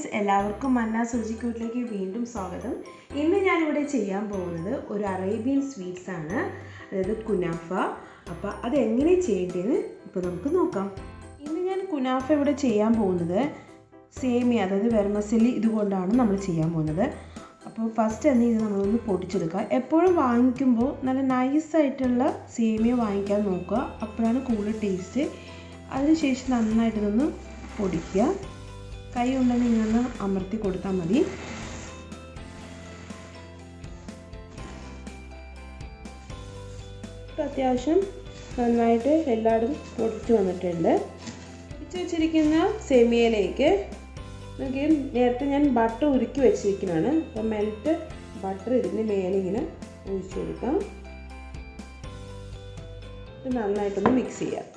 Friends, എല്ലാവർക്കും മന്ന രുചിക്കൂട്ടിലേക്ക് വീണ്ടും സ്വാഗതം. ഇന്ന് ഞാനിവിടെ ചെയ്യാൻ പോകുന്നത് ഒരു അറേബ്യൻ സ്വീറ്റ്സ് ആണ്, അതായത് കുനാഫ. അപ്പോൾ അതെങ്ങനെ ചെയ്യേണ്ടതെന്ന് ഇപ്പോൾ നമുക്ക് നോക്കാം. ഇന്ന് ഞാൻ കുനാഫ ഇവിടെ ചെയ്യാൻ പോകുന്നത് സേമിയ, അതായത് വെർമസെല്ലി ഇതുകൊണ്ടാണ് നമ്മൾ ചെയ്യാൻ പോകുന്നത്. അപ്പോൾ ഫസ്റ്റ് തന്നെ ഇത് നമ്മളൊന്ന് പൊടിച്ചെടുക്കുക. എപ്പോഴും വാങ്ങിക്കുമ്പോൾ നല്ല നൈസായിട്ടുള്ള സേമിയ വാങ്ങിക്കാൻ നോക്കുക, അപ്പോഴാണ് കൂടുതൽ ടേസ്റ്റ്. അതിനുശേഷം നന്നായിട്ട് ഇതൊന്ന് പൊടിക്കുക. കൈ കൊണ്ടുതന്നെ ഇങ്ങനെ അമർത്തി കൊടുത്താൽ മതി. അത്യാവശ്യം നന്നായിട്ട് എല്ലായിടും പൊടിച്ച് വന്നിട്ടുണ്ട്. പൊടിച്ച് വെച്ചിരിക്കുന്ന സേമിയയിലേക്ക് നമുക്ക് നേരത്തെ ഞാൻ ബട്ടർ ഉരുക്കി വെച്ചിരിക്കുന്നതാണ്. അപ്പോൾ മെൽറ്റ് ബട്ടർ ഇതിൻ്റെ മേലെ ഇങ്ങനെ ഒഴിച്ചു കൊടുക്കാം. ഇത് നന്നായിട്ടൊന്ന് മിക്സ് ചെയ്യാം.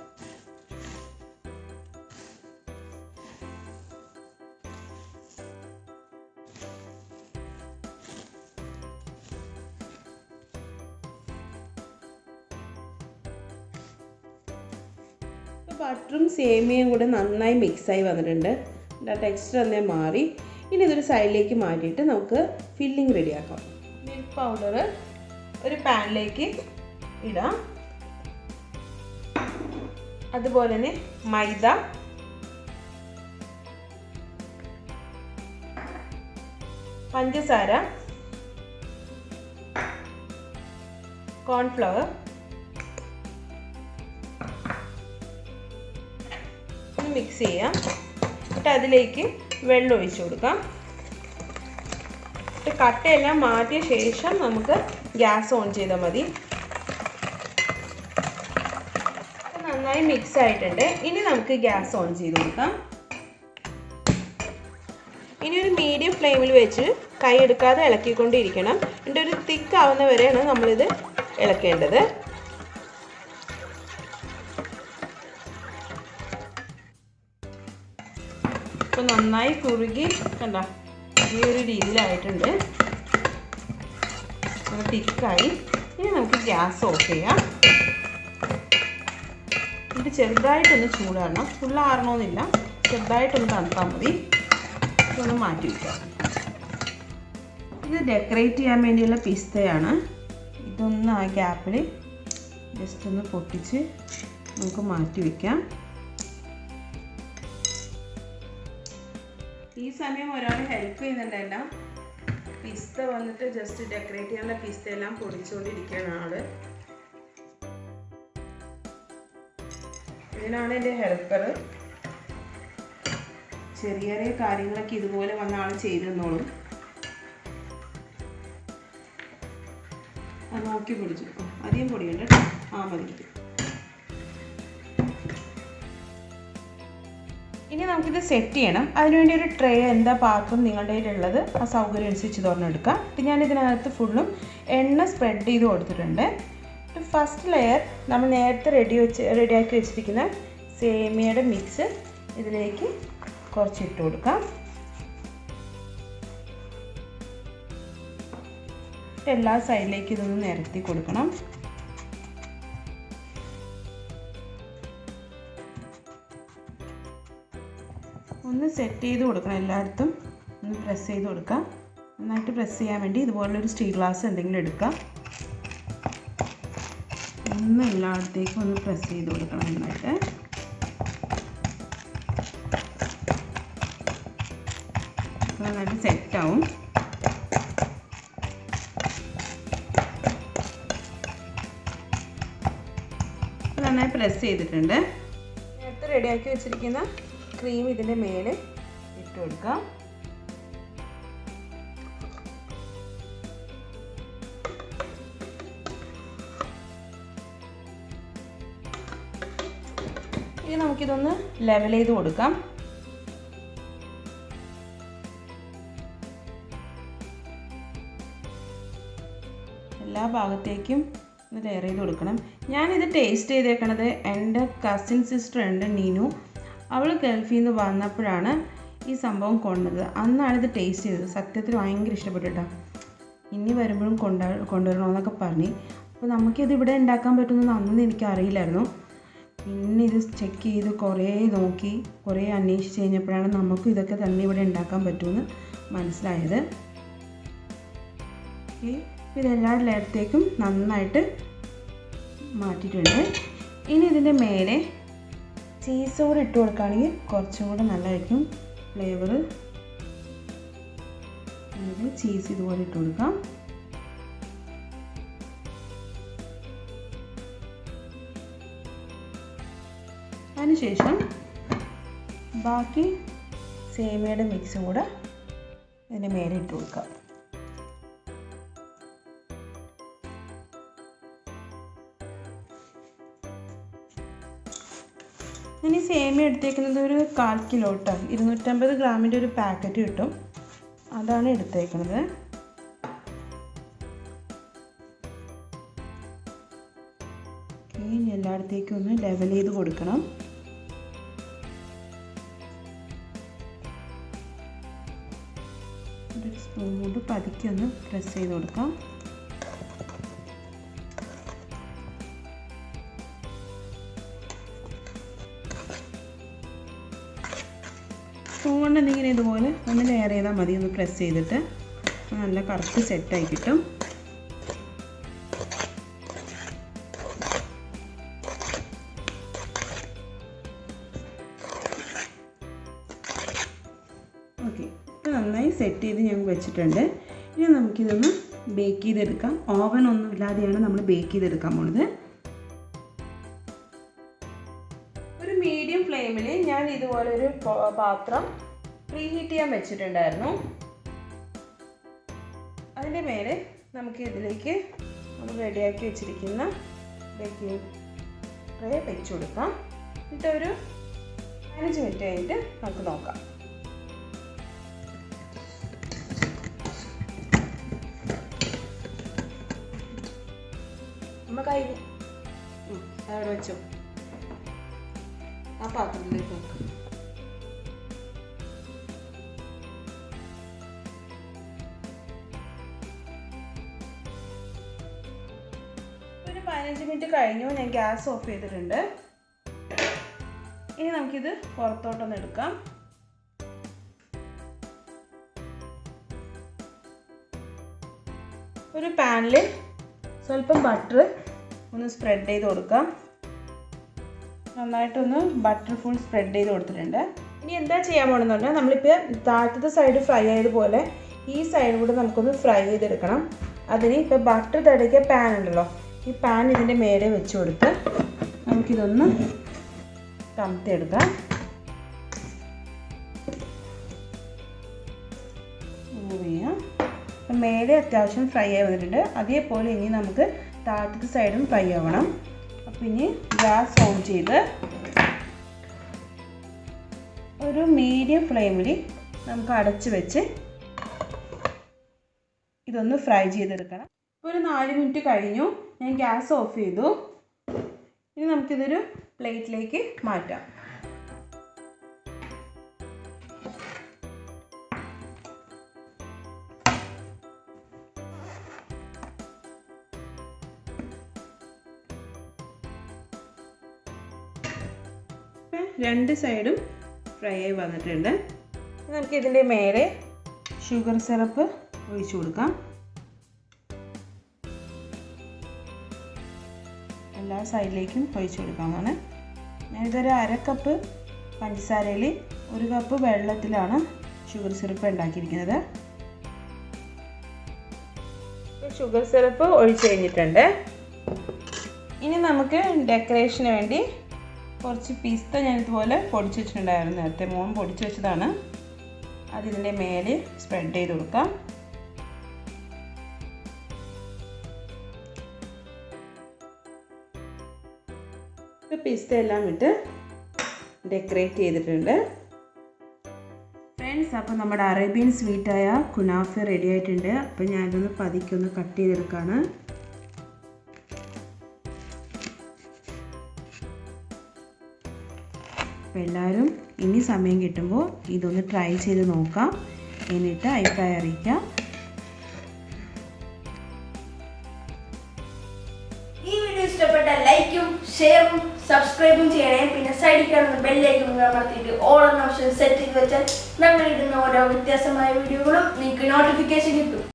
ബട്ടറും സേമിയയും കൂടെ നന്നായി മിക്സായി വന്നിട്ടുണ്ട്. ഇതിൻ്റെ ടെക്സ്ചർ തന്നെ മാറി. ഇനി ഇതൊരു സൈഡിലേക്ക് മാറ്റിയിട്ട് നമുക്ക് ഫില്ലിംഗ് റെഡിയാക്കാം. മിൽക്ക് പൗഡർ ഒരു പാനിലേക്ക് ഇടാം. അതുപോലെ തന്നെ മൈദ, പഞ്ചസാര, കോൺഫ്ലവർ, മിക്സ് ചെയ്യാം. എന്നിട്ട് അതിലേക്ക് വെള്ളം ഒഴിച്ചു കൊടുക്കാം. കട്ടയെല്ലാം മാറ്റിയ ശേഷം നമുക്ക് ഗ്യാസ് ഓൺ ചെയ്താൽ മതി. നന്നായി മിക്സ് ആയിട്ടുണ്ട്. ഇനി നമുക്ക് ഗ്യാസ് ഓൺ ചെയ്ത് കൊടുക്കാം. ഇനി ഒരു മീഡിയം ഫ്ലെയിമിൽ വെച്ച് കൈ എടുക്കാതെ ഇളക്കിക്കൊണ്ടിരിക്കണം. എന്നിട്ട് ഒരു തിക്ക് ആവുന്ന വരെയാണ് നമ്മളിത് ഇളക്കേണ്ടത്. ഇപ്പോൾ നന്നായി കുറുകി കണ്ട ഈ ഒരു രീതിയിലായിട്ടുണ്ട്. നല്ല തിക്കായി. ഇനി നമുക്ക് ഗ്യാസ് ഓഫ് ചെയ്യാം. ഇത് ചെറുതായിട്ടൊന്ന് ചൂടാറണം, ഫുള്ളാറണമെന്നില്ല, ചെറുതായിട്ടൊന്ന് തണുത്താൽ മതി. ഇതൊന്ന് മാറ്റി വയ്ക്കാം. ഇത് ഡെക്കറേറ്റ് ചെയ്യാൻ വേണ്ടിയുള്ള പിസ്തയാണ്. ഇതൊന്ന് ആ ഗ്യാപ്പിൽ ജസ്റ്റ് ഒന്ന് പൊട്ടിച്ച് നമുക്ക് മാറ്റി വയ്ക്കാം. ഈ സമയം ഒരാൾ ഹെൽപ്പ് ചെയ്യുന്നുണ്ടല്ല. പിസ്ത വന്നിട്ട് ജസ്റ്റ് ഡെക്കറേറ്റ് ചെയ്യാനുള്ള പിസ്ത എല്ലാം പൊടിച്ചുകൊണ്ടിരിക്കുകയാണ് ആള്. ഇതിനാണ് എൻ്റെ ഹെൽപ്പർ. ചെറിയ ചെറിയ കാര്യങ്ങളൊക്കെ ഇതുപോലെ വന്ന ആൾ ചെയ്തു തന്നോളും. അത് നോക്കി പൊടിച്ചു. അധികം പൊടിയുണ്ട്. മതി. ഇനി നമുക്കിത് സെറ്റ് ചെയ്യണം. അതിനുവേണ്ടി ഒരു ട്രേ, എന്താ പാത്രം നിങ്ങളുടെ കയ്യിലുള്ളത് ആ സൗകര്യം അനുസരിച്ച് തുറന്നെടുക്കാം. ഞാൻ ഇതിനകത്ത് ഫുള്ളും എണ്ണ സ്പ്രെഡ് ചെയ്ത് കൊടുത്തിട്ടുണ്ട്. ഫസ്റ്റ് ലെയർ നമ്മൾ നേരത്തെ റെഡിയാക്കി വെച്ചിരിക്കുന്ന സേമിയയുടെ മിക്സ് ഇതിലേക്ക് കുറച്ചിട്ട് കൊടുക്കാം. എല്ലാ സൈഡിലേക്ക് ഇതൊന്ന് നിരത്തി കൊടുക്കണം. ഒന്ന് സെറ്റ് ചെയ്ത് കൊടുക്കണം. എല്ലായിടത്തും ഒന്ന് പ്രസ് ചെയ്ത് കൊടുക്കാം. നന്നായിട്ട് പ്രസ് ചെയ്യാൻ വേണ്ടി ഇതുപോലൊരു സ്റ്റീൽ ഗ്ലാസ് എന്തെങ്കിലും എടുക്കാം. ഒന്ന് എല്ലായിടത്തേക്കും ഒന്ന് പ്രസ് ചെയ്ത് കൊടുക്കണം. നന്നായിട്ട് നന്നായിട്ട് സെറ്റാവും. നന്നായി പ്രസ് ചെയ്തിട്ടുണ്ട്. നേരത്തെ റെഡിയാക്കി വെച്ചിരിക്കുന്ന ക്രീം ഇതിൻ്റെ മേലെ ഇട്ട് കൊടുക്കാം. ഇനി നമുക്കിതൊന്ന് ലെവൽ ചെയ്ത് കൊടുക്കാം. എല്ലാ ഭാഗത്തേക്കും ഒന്ന് ലെയർ ചെയ്ത് കൊടുക്കണം. ഞാനിത് ടേസ്റ്റ് ചെയ്തേക്കണത് എൻ്റെ കസിൻ സിസ്റ്റർ ഉണ്ട്, നീനു. അവൾ ഗൾഫിൽ നിന്ന് വന്നപ്പോഴാണ് ഈ സംഭവം കൊണ്ടത്. അന്നാണ് ഇത് ടേസ്റ്റ് ചെയ്തത്. സത്യത്തിൽ ഭയങ്കര ഇഷ്ടപ്പെട്ടിട്ടാണ്. ഇനി വരുമ്പോഴും കൊണ്ടുവരണമെന്നൊക്കെ പറഞ്ഞ്. അപ്പോൾ നമുക്കിത് ഇവിടെ ഉണ്ടാക്കാൻ പറ്റുമെന്ന് അന്നൊന്നും എനിക്കറിയില്ലായിരുന്നു. പിന്നെ ഇത് ചെക്ക് ചെയ്ത് കുറേ നോക്കി കുറേ അന്വേഷിച്ച് കഴിഞ്ഞപ്പോഴാണ് നമുക്കും ഇതൊക്കെ തന്നെ ഇവിടെ ഉണ്ടാക്കാൻ പറ്റുമെന്ന് മനസ്സിലായത്. ഇതെല്ലാ ലെയറത്തേക്കും നന്നായിട്ട് മാറ്റിയിട്ടുണ്ട്. ഇനി ഇതിൻ്റെ മേലെ ചീസ് കൂടെ ഇട്ട് കൊടുക്കുകയാണെങ്കിൽ കുറച്ചും കൂടെ നല്ലതായിരിക്കും ഫ്ലേവർ. ചീസ് ഇതുപോലെ ഇട്ട് കൊടുക്കാം. അതിനുശേഷം ബാക്കി സേമിയയുടെ മിക്സും കൂടെ ഇതിൻ്റെ മേലെ ഇട്ട് കൊടുക്കാം. ഇനി സേമിയ എടുത്തേക്കുന്നത് ഒരു 1/4 കിലോ കേട്ടോ. 250 ഗ്രാമിൻ്റെ ഒരു പാക്കറ്റ് കിട്ടും, അതാണ് എടുത്തേക്കുന്നത്. ഇനി എല്ലായിടത്തേക്കും ഒന്ന് ലെവൽ ചെയ്ത് കൊടുക്കണം. ഒരു സ്പൂൺ കൊണ്ട് പതുക്കെ ഒന്ന് പ്രസ് ചെയ്ത് കൊടുക്കാം. സ്പൂൺ കൊണ്ട് എന്തെങ്കിലും ഇതുപോലെ ഒന്ന് ലെയർ ചെയ്താൽ മതി. ഒന്ന് പ്രസ് ചെയ്തിട്ട് നല്ല കറക്റ്റ് സെറ്റായി കിട്ടും. ഓക്കെ, ഇപ്പോൾ നന്നായി സെറ്റ് ചെയ്ത് ഞാൻ വെച്ചിട്ടുണ്ട്. ഇനി നമുക്കിതൊന്ന് ബേക്ക് ചെയ്തെടുക്കാം. ഓവൻ ഒന്നും ഇല്ലാതെയാണ് നമ്മൾ ബേക്ക് ചെയ്തെടുക്കാൻ പോകുന്നത്. ഒരു മീഡിയം ഫ്ലെയിമിൽ ഞാൻ ഇതുപോലെ ഒരു പാത്രം പ്രീഹീറ്റ് ചെയ്യാൻ വെച്ചിട്ടുണ്ടായിരുന്നു. അതിൻ്റെ മേലെ നമുക്ക് ഇതിലേക്ക് നമ്മൾ റെഡിയാക്കി വെച്ചിരിക്കുന്ന ബേക്കിംഗ് ട്രേ വെച്ച് കൊടുക്കാം. എന്നിട്ട് ഒരു 15 മിനിറ്റ് കഴിഞ്ഞിട്ട് നമുക്ക് നോക്കാം. നമ്മൾ കൈ അവിടെ വെച്ചോ, ആ പാത്രത്തിലേക്ക് നോക്കാം. ഒരു 15 മിനിറ്റ് കഴിഞ്ഞു. ഞാൻ ഗ്യാസ് ഓഫ് ചെയ്തിട്ടുണ്ട്. ഇനി നമുക്കിത് പുറത്തോട്ടൊന്ന് എടുക്കാം. ഒരു പാനിൽ സ്വല്പം ബട്ടർ ഒന്ന് സ്പ്രെഡ് ചെയ്ത് കൊടുക്കാം. നന്നായിട്ടൊന്ന് ബട്ടർ ഫുൾ സ്പ്രെഡ് ചെയ്ത് കൊടുത്തിട്ടുണ്ട്. ഇനി എന്താ ചെയ്യാൻ പോകണമെന്ന് പറഞ്ഞാൽ നമ്മളിപ്പോൾ താഴത്തെ സൈഡ് ഫ്രൈ ആയതുപോലെ ഈ സൈഡ് കൂടെ നമുക്കൊന്ന് ഫ്രൈ ചെയ്തെടുക്കണം. അതിന് ഇപ്പോൾ ബട്ടർ തടക്കിയ പാൻ ഉണ്ടല്ലോ, ഈ പാൻ ഇതിൻ്റെ മേലെ വെച്ച് കൊടുത്ത് നമുക്കിതൊന്ന് കമത്തിയെടുക്കാം. മൂവ് ചെയ്യാം. അപ്പം മേലെ അത്യാവശ്യം ഫ്രൈ ആയി വന്നിട്ടുണ്ട്. അതേപോലെ ഇനി നമുക്ക് താഴത്തെ സൈഡും ഫ്രൈ ആവണം. അപ്പം ഇനി ഗ്യാസ് ഓൺ ചെയ്ത് ഒരു മീഡിയം ഫ്ലെയിമിൽ നമുക്ക് അടച്ച് വെച്ച് ഇതൊന്ന് ഫ്രൈ ചെയ്തെടുക്കണം. ഇപ്പോൾ ഒരു 4 മിനിറ്റ് കഴിഞ്ഞു. ഞാൻ ഗ്യാസ് ഓഫ് ചെയ്തു. ഇനി നമുക്കിതൊരു പ്ലേറ്റിലേക്ക് മാറ്റാം. രണ്ട് സൈഡും ഫ്രൈ ആയി വന്നിട്ടുണ്ട്. നമുക്കിതിൻ്റെ മേലെ ഷുഗർ സിറപ്പ് ഒഴിച്ചു കൊടുക്കാം. എല്ലാ സൈഡിലേക്കും ഒഴിച്ചു കൊടുക്കാമെന്നാണ്. ഞാനിതൊരു 1/2 കപ്പ് പഞ്ചസാരയിൽ 1 കപ്പ് വെള്ളത്തിലാണ് ഷുഗർ സിറപ്പ് ഉണ്ടാക്കിയിരിക്കുന്നത്. ഷുഗർ സിറപ്പ് ഒഴിച്ചു കഴിഞ്ഞിട്ടുണ്ട്. ഇനി നമുക്ക് ഡെക്കറേഷന് വേണ്ടി കുറച്ച് പിസ്ത ഞാൻ ഇതുപോലെ പൊടിച്ച് വെച്ചിട്ടുണ്ടായിരുന്നു. നേരത്തെ മോൻ പൊടിച്ച് വെച്ചതാണ്. അതിതിൻ്റെ മേലെ സ്പ്രെഡ് ചെയ്ത് കൊടുക്കാം. ഇപ്പോൾ പിസ്ത എല്ലാം ഇട്ട് ഡെക്കറേറ്റ് ചെയ്തിട്ടുണ്ട്. ഫ്രണ്ട്സ്, അപ്പോൾ നമ്മുടെ അറേബ്യൻ സ്വീറ്റായ കുനാഫ റെഡി ആയിട്ടുണ്ട്. അപ്പോൾ ഞാനിതൊന്ന് പതുക്കെ കട്ട് ചെയ്തെടുക്കുകയാണ്. അപ്പോൾ എല്ലാവരും ഇനി സമയം കിട്ടുമ്പോൾ ഇതൊന്ന് ട്രൈ ചെയ്ത് നോക്കാം. എന്നിട്ട് അഭിപ്രായം അറിയിക്കാം. ഈ വീഡിയോ ഇഷ്ടപ്പെട്ടാൽ ലൈക്കും ഷെയറും സബ്സ്ക്രൈബും ചെയ്യണേ. പിന്നെ സൈഡിൽ കാണുന്ന ബെല്ലൈക്കൺ അമർത്തിയിട്ട് ഓൾ എന്ന ഓപ്ഷൻ സെറ്റ് ചെയ്ത് വെച്ചാൽ ഞങ്ങൾ ഇടുന്ന ഓരോ വ്യത്യാസമായ വീഡിയോകളും നിങ്ങൾക്ക് നോട്ടിഫിക്കേഷൻ കിട്ടും.